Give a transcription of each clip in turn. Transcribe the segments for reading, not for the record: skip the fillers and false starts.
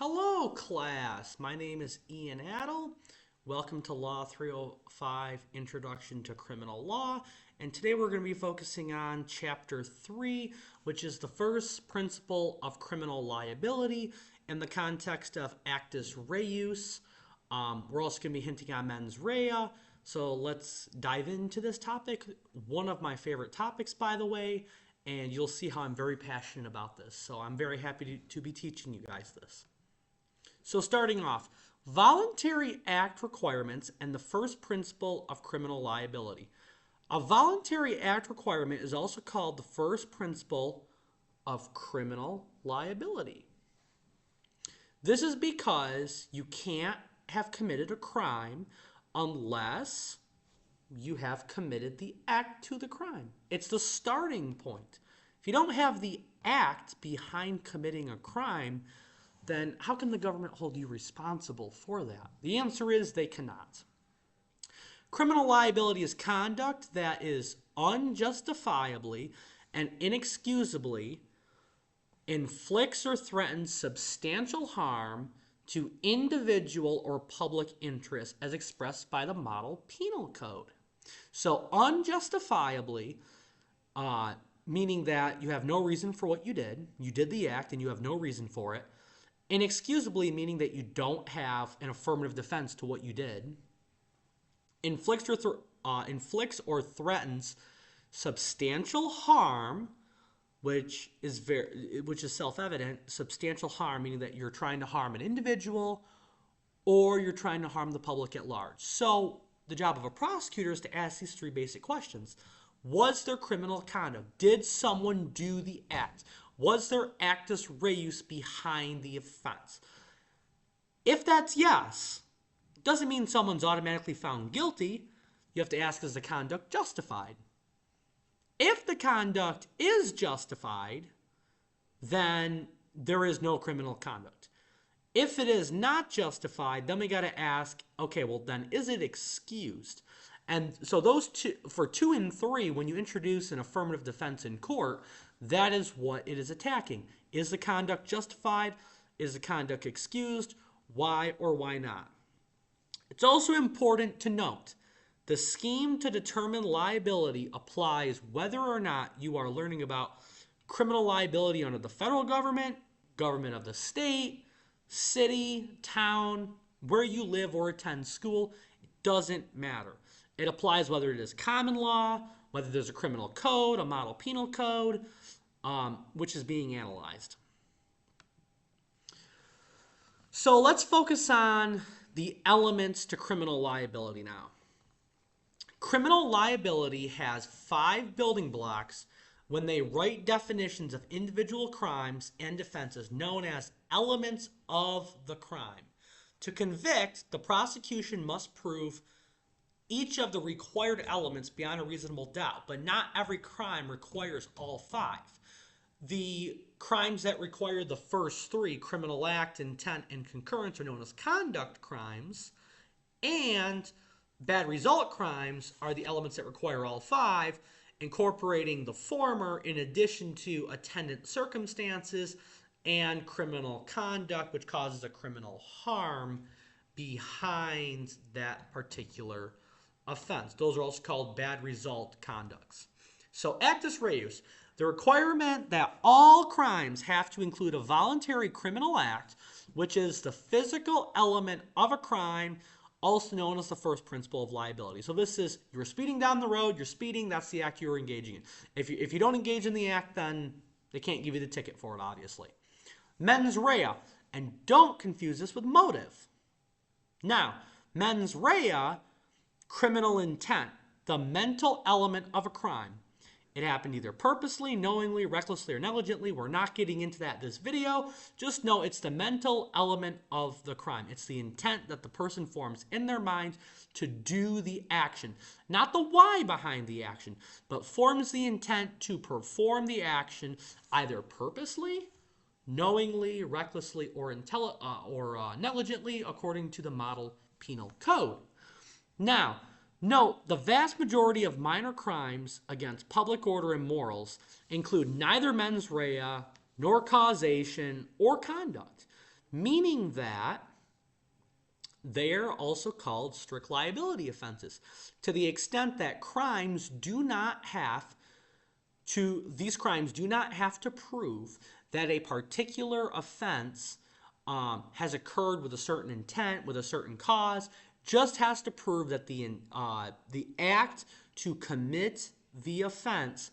Hello, class. My name is Ian Adel. Welcome to Law 305 Introduction to Criminal Law. And today we're going to be focusing on Chapter 3, which is the first principle of criminal liability in the context of actus reus. We're also going to be hinting on mens rea. So let's dive into this topic. One of my favorite topics, by the way, and you'll see how I'm very passionate about this. So I'm very happy to be teaching you guys this. So starting off, voluntary act requirements and the first principle of criminal liability. A voluntary act requirement is also called the first principle of criminal liability. This is because you can't have committed a crime unless you have committed the act to the crime. It's the starting point. If you don't have the act behind committing a crime, then how can the government hold you responsible for that? The answer is they cannot. Criminal liability is conduct that is unjustifiably and inexcusably inflicts or threatens substantial harm to individual or public interest as expressed by the Model Penal Code. So unjustifiably, meaning that you have no reason for what you did the act and you have no reason for it. Inexcusably, meaning that you don't have an affirmative defense to what you did. Inflicts or threatens substantial harm, which is self-evident. Substantial harm, meaning that you're trying to harm an individual or you're trying to harm the public at large. So the job of a prosecutor is to ask these three basic questions. Was there criminal conduct? Did someone do the act? Was there actus reus behind the offense? If that's yes, doesn't mean someone's automatically found guilty. You have to ask, is the conduct justified? If the conduct is justified, then there is no criminal conduct. If it is not justified, then we got to ask, okay, well then is it excused? And so those two, for 2 and 3, when you introduce an affirmative defense in court, that is what it is attacking. Is the conduct justified? Is the conduct excused? Why or why not? It's also important to note the scheme to determine liability applies whether or not you are learning about criminal liability under the federal government, government of the state, city, town, where you live or attend school. It doesn't matter. It applies whether it is common law, whether there's a criminal code, a model penal code, which is being analyzed. So let's focus on the elements to criminal liability now. Criminal liability has 5 building blocks when they write definitions of individual crimes and offenses known as elements of the crime. To convict, the prosecution must prove each of the required elements beyond a reasonable doubt, but not every crime requires all 5. The crimes that require the first 3, criminal act, intent, and concurrence, are known as conduct crimes, and bad result crimes are the elements that require all 5, incorporating the former in addition to attendant circumstances and criminal conduct, which causes a criminal harm behind that particular offense. Those are also called bad result conducts. So actus reus, the requirement that all crimes have to include a voluntary criminal act, which is the physical element of a crime, also known as the first principle of liability. So this is, you're speeding down the road, you're speeding, that's the act you're engaging in. If you don't engage in the act, then they can't give you the ticket for it, obviously. Mens rea, and don't confuse this with motive. Now, mens rea, criminal intent, the mental element of a crime. It happened either purposely, knowingly, recklessly, or negligently. We're not getting into that this video. Just know it's the mental element of the crime. It's the intent that the person forms in their mind to do the action. Not the why behind the action, but forms the intent to perform the action either purposely, knowingly, recklessly, or negligently, according to the Model Penal Code. Now, note, the vast majority of minor crimes against public order and morals include neither mens rea nor causation or conduct. meaning that they're also called strict liability offenses to the extent that these crimes do not have to prove that a particular offense has occurred with a certain intent, with a certain cause, just has to prove that the act to commit the offense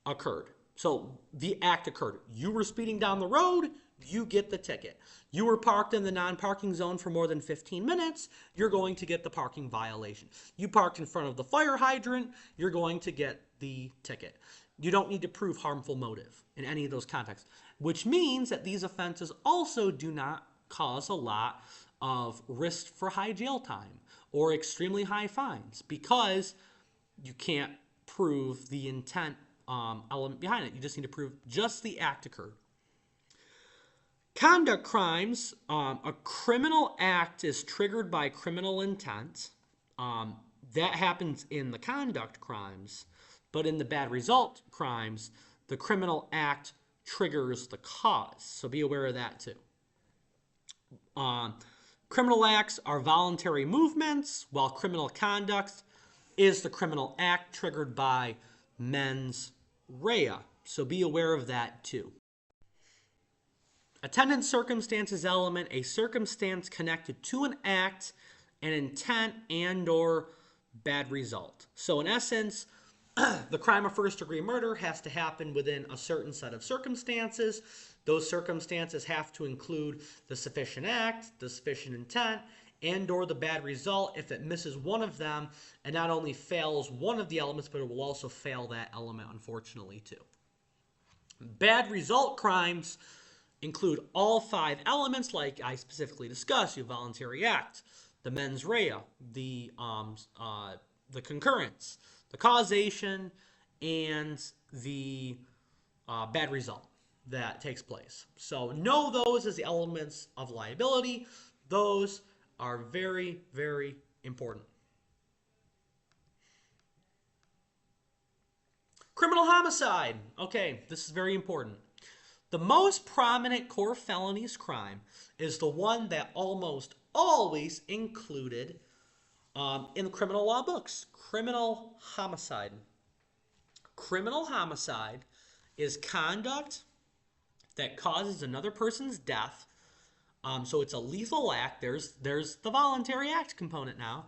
occurred. So the act occurred. You were speeding down the road, you get the ticket. You were parked in the non-parking zone for more than 15 minutes, you're going to get the parking violation. You parked in front of the fire hydrant, you're going to get the ticket. You don't need to prove harmful motive in any of those contexts, which means that these offenses also do not cause a lot of risk for high jail time or extremely high fines because you can't prove the intent element behind it. You just need to prove just the act occurred. Conduct crimes, a criminal act is triggered by criminal intent. That happens in the conduct crimes, but in the bad result crimes, the criminal act triggers the cause. So be aware of that too. Criminal acts are voluntary movements, while criminal conduct is the criminal act triggered by mens rea. So be aware of that too. Attendant circumstances element, a circumstance connected to an act, an intent, and or bad result. So in essence, the crime of first-degree murder has to happen within a certain set of circumstances. Those circumstances have to include the sufficient act, the sufficient intent, and or the bad result. If it misses one of them, it not only fails one of the elements, but it will also fail that element, unfortunately, too. Bad result crimes include all 5 elements, like I specifically discussed: your voluntary act, the mens rea, the concurrence, the causation, and the bad result that takes place. So know those as the elements of liability. Those are very, very important. Criminal homicide. Okay, this is very important. The most prominent core felonies crime is the one that almost always included in the criminal law books: criminal homicide. Criminal homicide is conduct that causes another person's death. So it's a lethal act. There's the voluntary act component now.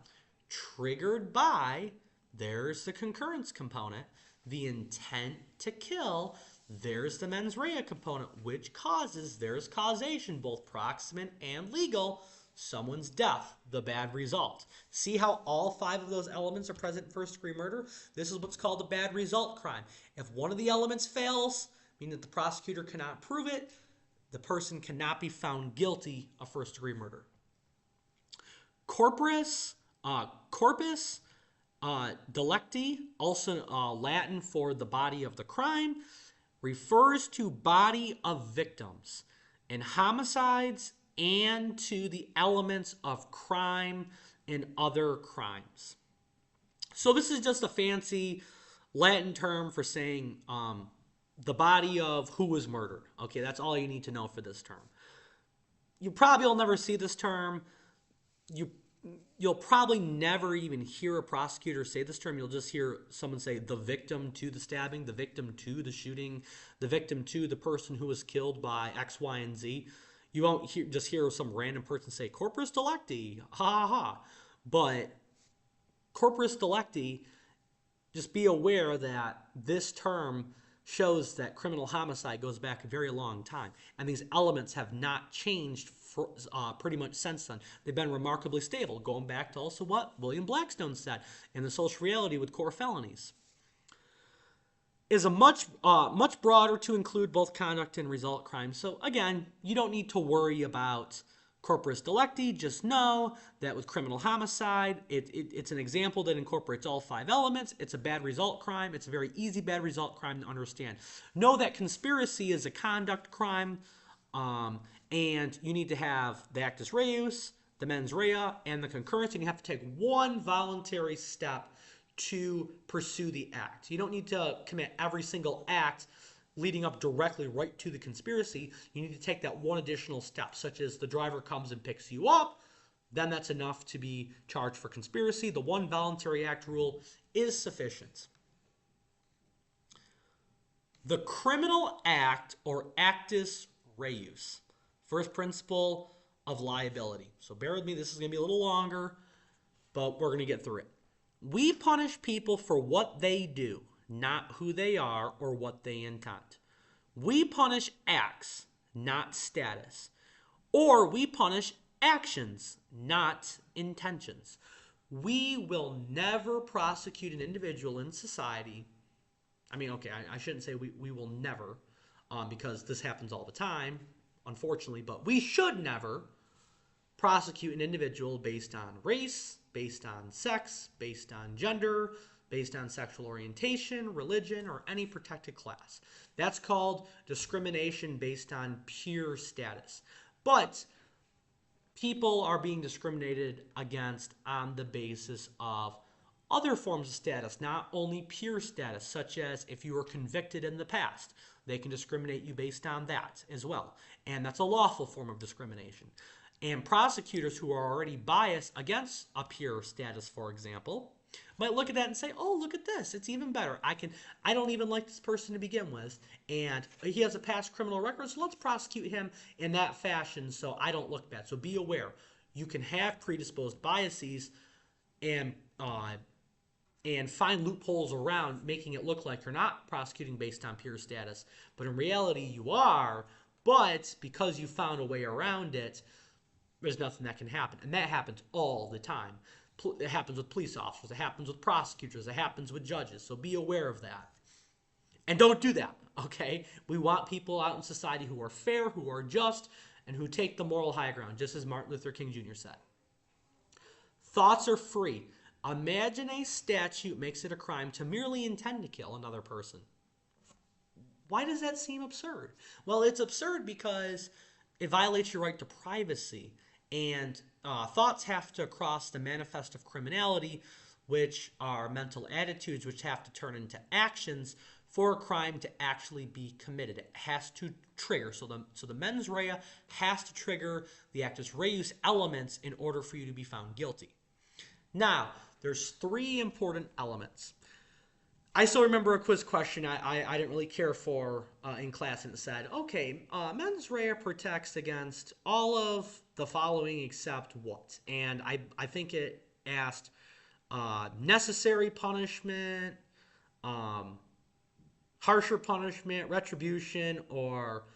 Triggered by, there's the concurrence component. The intent to kill, there's the mens rea component, which causes, there's causation, both proximate and legal, someone's death, the bad result. See how all 5 of those elements are present in first-degree murder? This is what's called a bad result crime. If one of the elements fails, meaning that the prosecutor cannot prove it, the person cannot be found guilty of first-degree murder. Corpus delicti, also Latin for the body of the crime, refers to body of victims in homicides and to the elements of crime in other crimes. So this is just a fancy Latin term for saying the body of who was murdered. Okay, that's all you need to know for this term. You probably will never see this term. You'll probably never even hear a prosecutor say this term. You'll just hear someone say the victim to the stabbing, the victim to the shooting, the victim to the person who was killed by X, Y, and Z. You won't just hear some random person say corpus delicti, ha ha ha. But corpus delicti, just be aware that this term shows that criminal homicide goes back a very long time. And these elements have not changed for, pretty much since then. They've been remarkably stable, going back to also what William Blackstone said in The Social Reality with Core Felonies. Is a much broader to include both conduct and result crimes. So again, you don't need to worry about corpus delicti. Just know that with criminal homicide, it's an example that incorporates all 5 elements. It's a bad result crime. It's a very easy bad result crime to understand. Know that conspiracy is a conduct crime, and you need to have the actus reus, the mens rea, and the concurrence, and you have to take one voluntary step to pursue the act. You don't need to commit every single act leading up directly right to the conspiracy, you need to take that one additional step, such as the driver comes and picks you up, then that's enough to be charged for conspiracy. The one voluntary act rule is sufficient. The criminal act, or actus reus, first principle of liability. So bear with me, this is going to be a little longer, but we're going to get through it. We punish people for what they do, not who they are or what they intend. We punish acts, not status. Or we punish actions, not intentions. We will never prosecute an individual in society. I mean, okay, I shouldn't say we will never, because this happens all the time, unfortunately, but we should never prosecute an individual based on race, based on sex, based on gender, based on sexual orientation, religion, or any protected class. That's called discrimination based on pure status. But people are being discriminated against on the basis of other forms of status, not only pure status, such as if you were convicted in the past. They can discriminate you based on that as well. And that's a lawful form of discrimination. And prosecutors who are already biased against a pure status, for example, might look at that and say, oh, look at this. It's even better. I don't even like this person to begin with, and he has a past criminal record, so let's prosecute him in that fashion so I don't look bad. So be aware. You can have predisposed biases and find loopholes around making it look like you're not prosecuting based on pure status, but in reality you are, but because you found a way around it, there's nothing that can happen. And that happens all the time. It happens with police officers. It happens with prosecutors. It happens with judges. So be aware of that. And don't do that, okay? We want people out in society who are fair, who are just, and who take the moral high ground, just as Martin Luther King Jr. said. Thoughts are free. Imagine a statute makes it a crime to merely intend to kill another person. Why does that seem absurd? Well, it's absurd because it violates your right to privacy. And thoughts have to cross the manifest of criminality, which are mental attitudes which have to turn into actions for a crime to actually be committed. It has to trigger. So the mens rea has to trigger the actus reus elements in order for you to be found guilty. Now, there's three important elements. I still remember a quiz question I didn't really care for in class, and it said, okay, mens rea protects against all of the following except what? And I think it asked necessary punishment, harsher punishment, retribution, or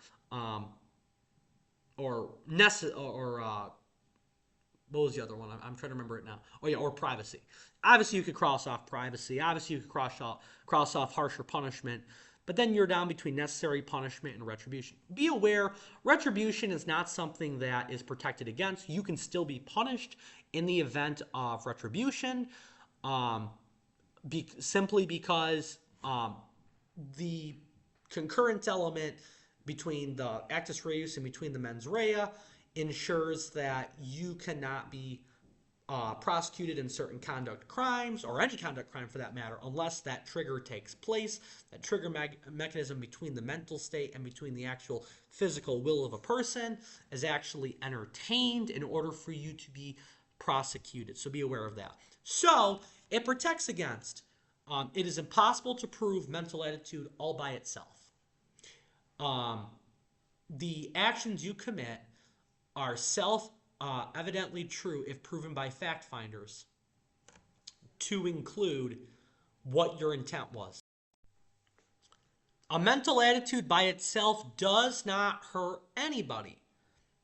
what was the other one? I'm trying to remember it now. Oh yeah, or privacy. Obviously, you could cross off privacy. Obviously, you could cross off harsher punishment. But then you're down between necessary punishment and retribution. Be aware, retribution is not something that is protected against. You can still be punished in the event of retribution, simply because the concurrent element between the actus reus and between the mens rea ensures that you cannot be prosecuted in certain conduct crimes, or any conduct crime for that matter, unless that trigger takes place. That trigger mechanism between the mental state and between the actual physical will of a person is actually entertained in order for you to be prosecuted. So be aware of that. So it protects against, it is impossible to prove mental attitude all by itself. The actions you commit are evidently true if proven by fact finders to include what your intent was. A mental attitude by itself does not hurt anybody.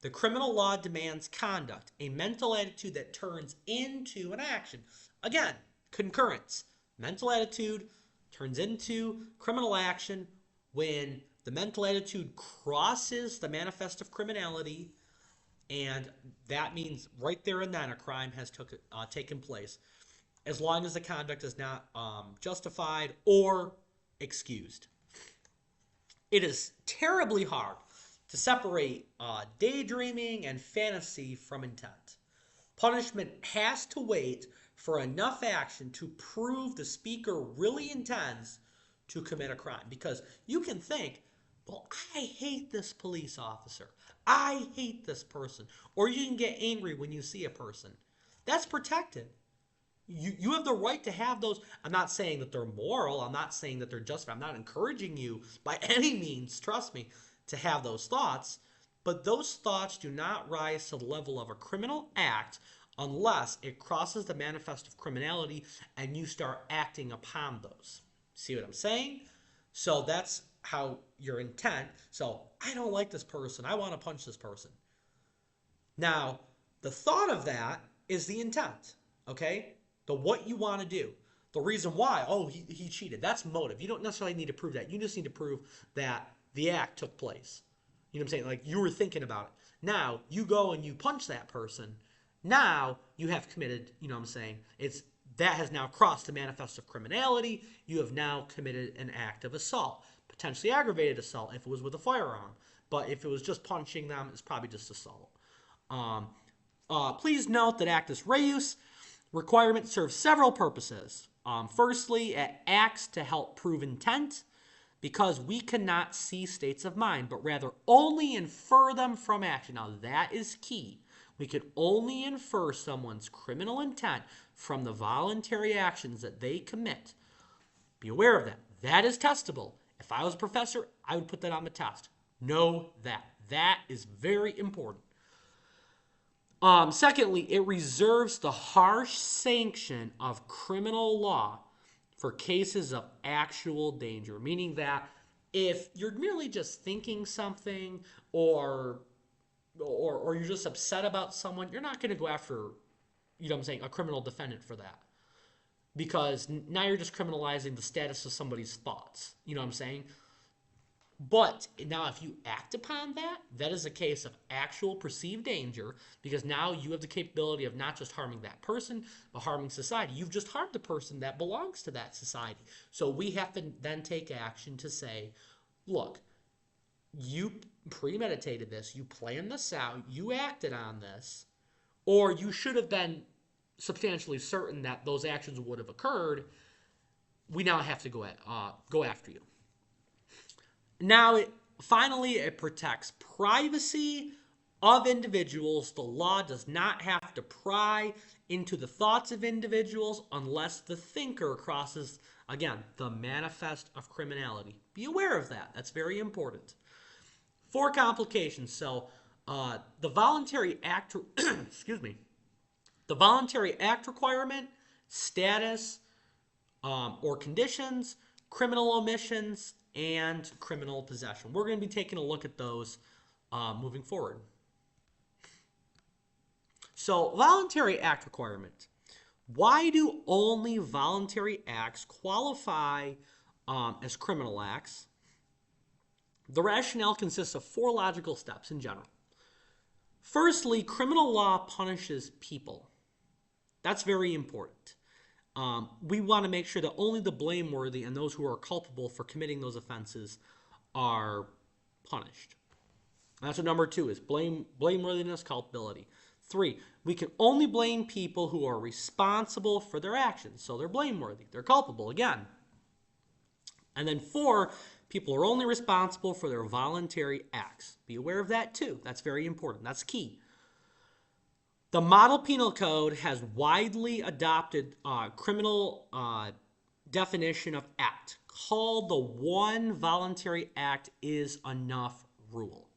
The criminal law demands conduct, a mental attitude that turns into an action. Again, concurrence. Mental attitude turns into criminal action when the mental attitude crosses the manifest of criminality, and that means right there and then a crime has taken place, as long as the conduct is not justified or excused. It is terribly hard to separate daydreaming and fantasy from intent. Punishment has to wait for enough action to prove the speaker really intends to commit a crime. Because you can think, well, I hate this police officer. I hate this person. Or you can get angry when you see a person. That's protected. You have the right to have those. I'm not saying that they're moral. I'm not saying that they're justified. I'm not encouraging you by any means, trust me, to have those thoughts. But those thoughts do not rise to the level of a criminal act unless it crosses the manifest of criminality and you start acting upon those. See what I'm saying? So that's how your intent. So I don't like this person. I want to punch this person. Now, the thought of that is the intent, okay? The what you want to do. The reason why, oh, he cheated. That's motive. You don't necessarily need to prove that. You just need to prove that the act took place. You know what I'm saying? Like you were thinking about it. Now, you go and you punch that person. Now, you have committed, you know what I'm saying? That has now crossed the manifest of criminality. You have now committed an act of assault. Potentially aggravated assault if it was with a firearm. But if it was just punching them, it's probably just assault. Please note that actus reus requirement serves several purposes. Firstly, it acts to help prove intent because we cannot see states of mind, but rather only infer them from action. Now, that is key. We can only infer someone's criminal intent from the voluntary actions that they commit. Be aware of that. That is testable. If I was a professor, I would put that on the test. Know that. That is very important. Secondly, it reserves the harsh sanction of criminal law for cases of actual danger, meaning that if you're merely just thinking something or you're just upset about someone, you're not going to go after, you know what I'm saying, a criminal defendant for that. Because now you're just criminalizing the status of somebody's thoughts. You know what I'm saying? But now if you act upon that, that is a case of actual perceived danger because now you have the capability of not just harming that person, but harming society. You've just harmed the person that belongs to that society. So we have to then take action to say, look, you premeditated this, you planned this out, you acted on this, or you should have been substantially certain that those actions would have occurred. We now have to go after you. Now, finally, it protects privacy of individuals. The law does not have to pry into the thoughts of individuals unless the thinker crosses, again, the manifest of criminality. Be aware of that. That's very important. 4 complications. So, the Voluntary Act, excuse me, the Voluntary Act requirement, status or conditions, criminal omissions, and criminal possession. We're going to be taking a look at those moving forward. So, Voluntary Act requirement. Why do only voluntary acts qualify as criminal acts? The rationale consists of 4 logical steps in general. Firstly, criminal law punishes people. That's very important. We want to make sure that only the blameworthy and those who are culpable for committing those offenses are punished. And that's what number 2 is, blameworthiness, culpability. 3, we can only blame people who are responsible for their actions. So they're blameworthy, they're culpable again. And then 4, people are only responsible for their voluntary acts. Be aware of that too. That's very important. That's key. The Model Penal Code has widely adopted criminal definition of act called the one voluntary act is enough rule.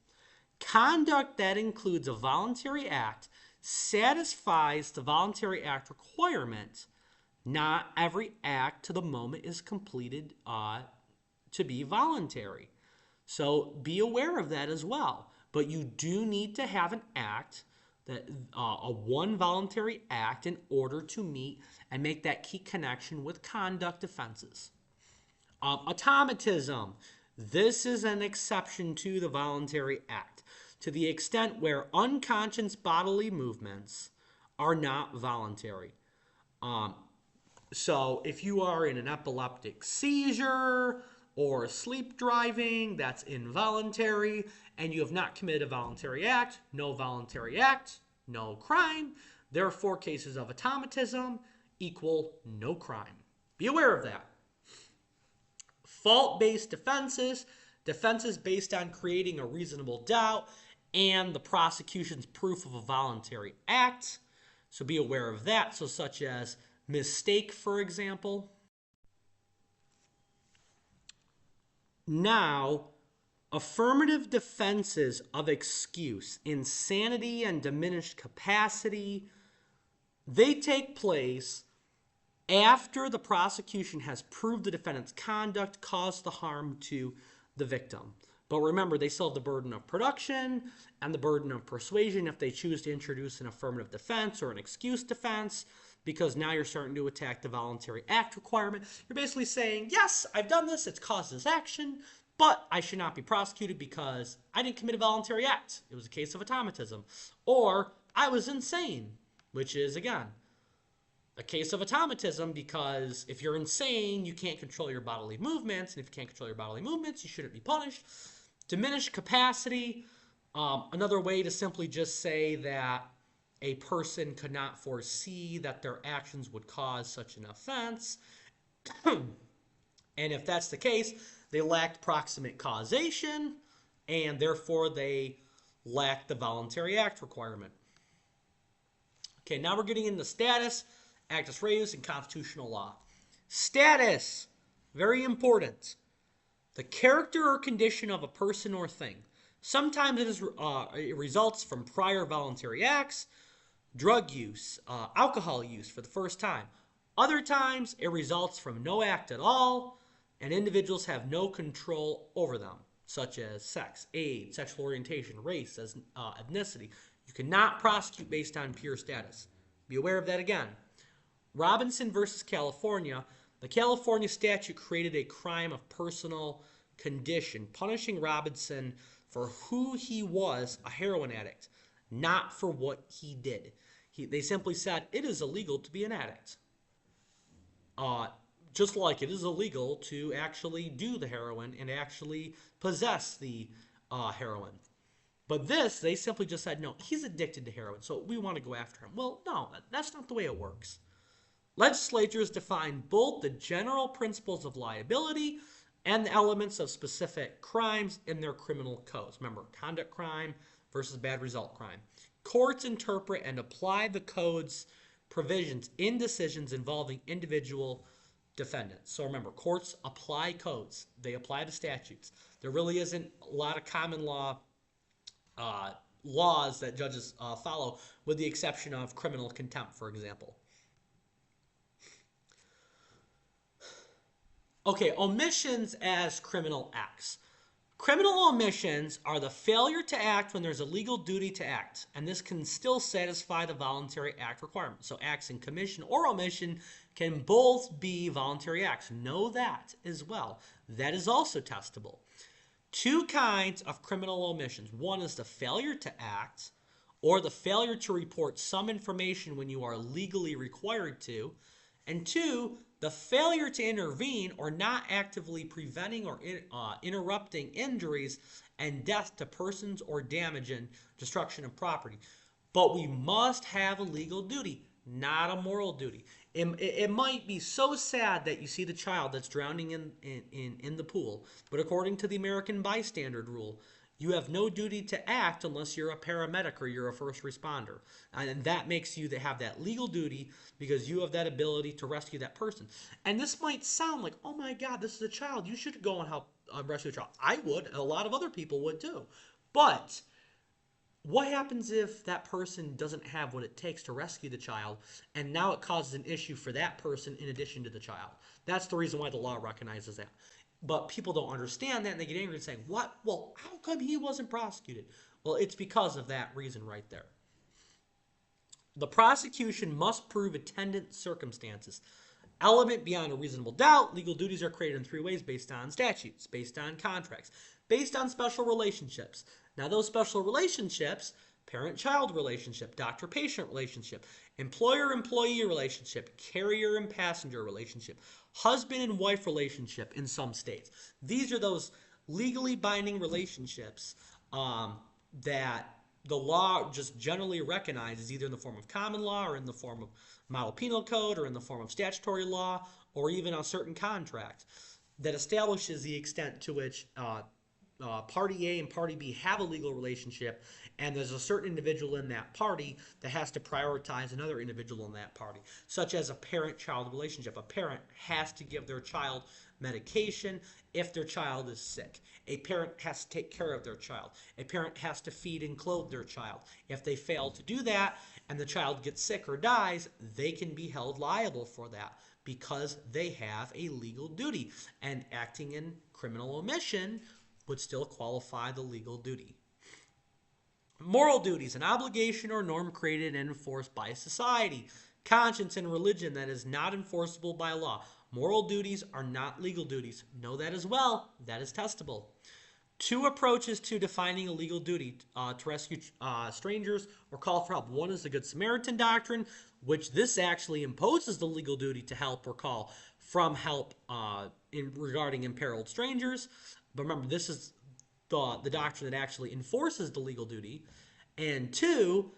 Conduct that includes a voluntary act satisfies the voluntary act requirement. Not every act to the moment is completed to be voluntary. So be aware of that as well. But you do need to have an act, that a one voluntary act, in order to meet and make that key connection with conduct offenses. Automatism. This is an exception to the voluntary act to the extent where unconscious bodily movements are not voluntary. So if you are in an epileptic seizure or sleep driving, that's involuntary, and you have not committed a voluntary act, no crime. Therefore, cases of automatism equal no crime. Be aware of that. fault-based defenses, defenses based on creating a reasonable doubt, and the prosecution's proof of a voluntary act. So be aware of that. So such as mistake, for example. Now, affirmative defenses of excuse, insanity, and diminished capacity, they take place after the prosecution has proved the defendant's conduct caused the harm to the victim. But remember, they still have the burden of production and the burden of persuasion if they choose to introduce an affirmative defense or an excuse defense, because now you're starting to attack the voluntary act requirement. You're basically saying, yes, I've done this, it's caused this action, but I should not be prosecuted because I didn't commit a voluntary act. It was a case of automatism. Or I was insane, which is, again, a case of automatism, because if you're insane, you can't control your bodily movements, and if you can't control your bodily movements, you shouldn't be punished. Diminished capacity, another way to simply just say that a person could not foresee that their actions would cause such an offense. And if that's the case, they lacked proximate causation, and therefore they lack the voluntary act requirement. Okay, now we're getting into status, actus reus, and constitutional law. Status, very important. The character or condition of a person or thing. Sometimes it results from prior voluntary acts, drug use, alcohol use for the first time. Other times it results from no act at all, and individuals have no control over them, such as sex, age, sexual orientation, race, ethnicity. You cannot prosecute based on pure status. Be aware of that again. Robinson versus California, the California statute created a crime of personal condition, punishing Robinson for who he was, a heroin addict, not for what he did. They simply said it is illegal to be an addict. Just like it is illegal to actually do the heroin and actually possess the heroin. But this, they simply just said, no, he's addicted to heroin, so we want to go after him. Well, no, that's not the way it works. Legislatures define both the general principles of liability and the elements of specific crimes in their criminal codes. Remember, conduct crime versus bad result crime. Courts interpret and apply the code's provisions in decisions involving individual defendants. So remember, courts apply codes. They apply the statutes. There really isn't a lot of common law laws that judges follow, with the exception of criminal contempt, for example. Okay, omissions as criminal acts. Criminal omissions are the failure to act when there's a legal duty to act, and this can still satisfy the voluntary act requirement. So acts in commission or omission can both be voluntary acts. Know that as well. That is also testable. Two kinds of criminal omissions. One is the failure to act, or the failure to report some information when you are legally required to. And two, the failure to intervene or not actively preventing or interrupting injuries and death to persons or damage and destruction of property. But we must have a legal duty, not a moral duty. It might be so sad that you see the child that's drowning in the pool, but according to the American bystander rule, you have no duty to act unless you're a paramedic or you're a first responder. And that makes you to have that legal duty because you have that ability to rescue that person. And this might sound like, oh my God, this is a child. You should go and help rescue a child. I would, and a lot of other people would too. But what happens if that person doesn't have what it takes to rescue the child, and now it causes an issue for that person in addition to the child? That's the reason why the law recognizes that. But people don't understand that, and they get angry and say, what? Well, how come he wasn't prosecuted? Well, it's because of that reason right there. The prosecution must prove attendant circumstances. Element beyond a reasonable doubt. Legal duties are created in three ways: based on statutes, based on contracts, based on special relationships. Now, those special relationships, parent-child relationship, doctor-patient relationship, employer-employee relationship, carrier and passenger relationship, husband and wife relationship in some states. These are those legally binding relationships that the law just generally recognizes, either in the form of common law or in the form of model penal code or in the form of statutory law or even on certain contracts. that establishes the extent to which party A and party B have a legal relationship, and there's a certain individual in that party that has to prioritize another individual in that party, such as a parent-child relationship. A parent has to give their child medication if their child is sick. A parent has to take care of their child. A parent has to feed and clothe their child. If they fail to do that and the child gets sick or dies, they can be held liable for that because they have a legal duty. And acting in criminal omission would still qualify the legal duty. Moral duties, an obligation or norm created and enforced by society. Conscience and religion that is not enforceable by law. Moral duties are not legal duties. Know that as well. That is testable. Two approaches to defining a legal duty to rescue strangers or call for help. One is the Good Samaritan doctrine, which this actually imposes the legal duty to help or call from help regarding imperiled strangers. But remember, this is the doctrine that actually enforces the legal duty. And two,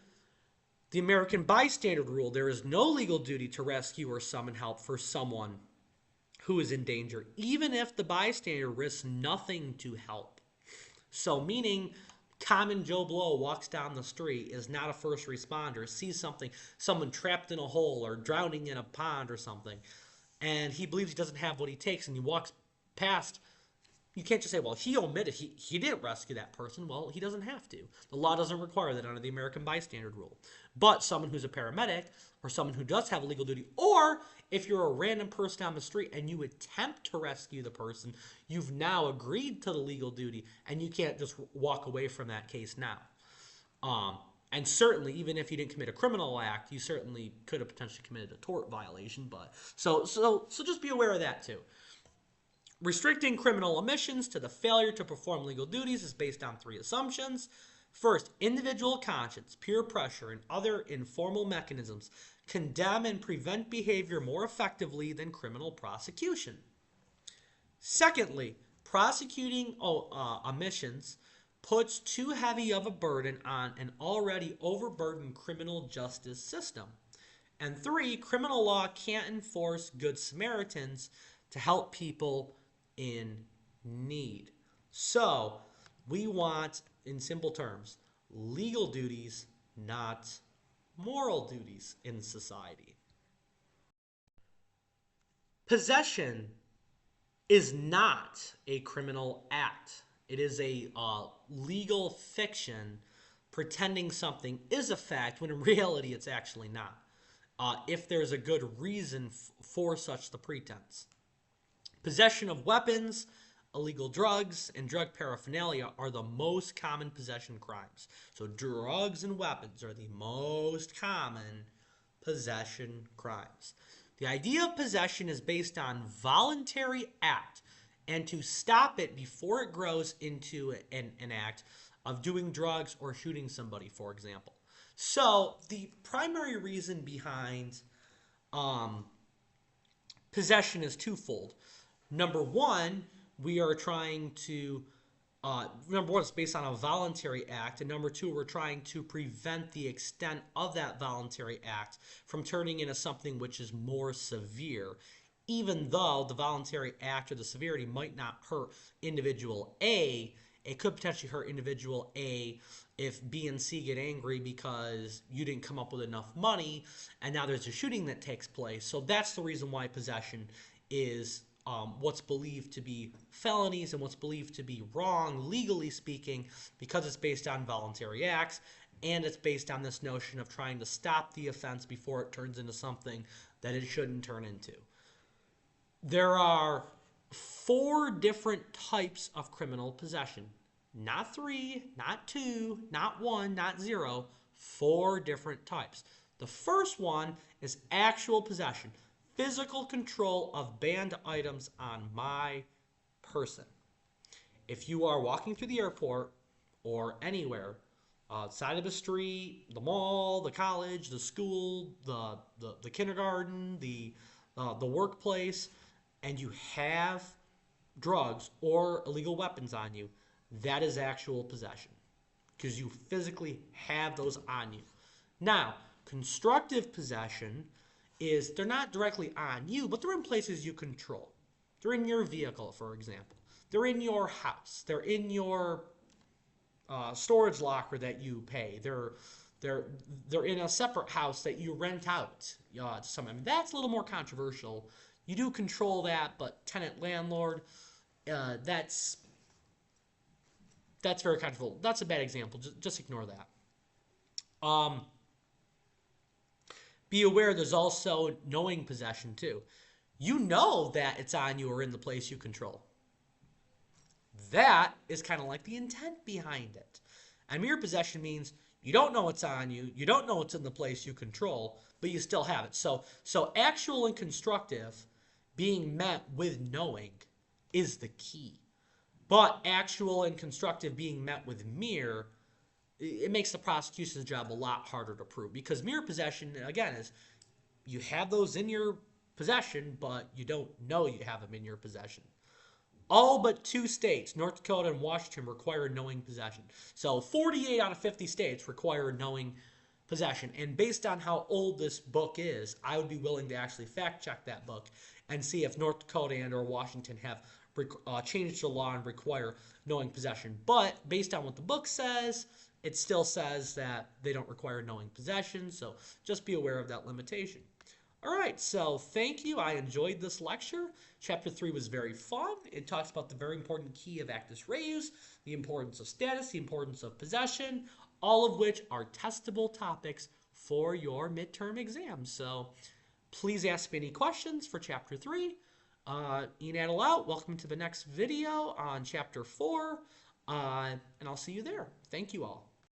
the American bystander rule. There is no legal duty to rescue or summon help for someone who is in danger, even if the bystander risks nothing to help. So meaning common Joe Blow walks down the street, is not a first responder, sees someone trapped in a hole or drowning in a pond or something, and he believes he doesn't have what he takes, and he walks past. You can't just say, well, he omitted, he didn't rescue that person. Well, he doesn't have to. The law doesn't require that under the American bystander rule. But someone who's a paramedic or someone who does have a legal duty, or if you're a random person on the street and you attempt to rescue the person, you've now agreed to the legal duty, and you can't just walk away from that case now. And certainly, even if you didn't commit a criminal act, you certainly could have potentially committed a tort violation. But so just be aware of that too. Restricting criminal omissions to the failure to perform legal duties is based on three assumptions. First, individual conscience, peer pressure, and other informal mechanisms condemn and prevent behavior more effectively than criminal prosecution. Secondly, prosecuting omissions puts too heavy of a burden on an already overburdened criminal justice system. And three, criminal law can't enforce Good Samaritans to help people in need. So we want, in simple terms, legal duties, not moral duties in society. Possession is not a criminal act. It is a legal fiction pretending something is a fact when in reality it's actually not. If there's a good reason for such the pretense. Possession of weapons, illegal drugs, and drug paraphernalia are the most common possession crimes. So drugs and weapons are the most common possession crimes. The idea of possession is based on voluntary act, and to stop it before it grows into an act of doing drugs or shooting somebody, for example. So the primary reason behind possession is twofold. Number one, we are trying to, number one, it's based on a voluntary act. And number two, we're trying to prevent the extent of that voluntary act from turning into something which is more severe, even though the voluntary act or the severity might not hurt individual A. It could potentially hurt individual A if B and C get angry because you didn't come up with enough money and now there's a shooting that takes place. So that's the reason why possession is what's believed to be felonies and what's believed to be wrong, legally speaking, because it's based on voluntary acts, and it's based on this notion of trying to stop the offense before it turns into something that it shouldn't turn into. There are 4 different types of criminal possession. Not 3, not 2, not 1, not 0. 4 different types. The first one is actual possession. Physical control of banned items on my person. If you are walking through the airport or anywhere, side of the street, the mall, the college, the school, the kindergarten, the workplace, and you have drugs or illegal weapons on you, that is actual possession because you physically have those on you. Now, constructive possession is they're not directly on you, but they're in places you control. They're in your vehicle, for example. They're in your house. They're in your storage locker that you pay. They're in a separate house that you rent out to someone. I mean, that's a little more controversial. You do control that, but tenant landlord, that's very controversial. That's a bad example. Just ignore that. Be aware there's also knowing possession too. You know that it's on you or in the place you control. That is kind of like the intent behind it. And mere possession means you don't know it's on you, you don't know it's in the place you control, but you still have it. So actual and constructive being met with knowing is the key. But actual and constructive being met with mere, it makes the prosecution's job a lot harder to prove, because mere possession, again, is you have those in your possession, but you don't know you have them in your possession. All but 2 states, North Dakota and Washington, require knowing possession. So 48 out of 50 states require knowing possession. And based on how old this book is, I would be willing to actually fact check that book and see if North Dakota and or Washington have changed the law and require knowing possession. But based on what the book says, it still says that they don't require knowing possession. So just be aware of that limitation. All right, so thank you. I enjoyed this lecture. Chapter 3 was very fun. It talks about the very important key of actus reus, the importance of status, the importance of possession, all of which are testable topics for your midterm exam. So please ask me any questions for Chapter 3. Ian Adel out. Welcome to the next video on Chapter 4, and I'll see you there. Thank you all.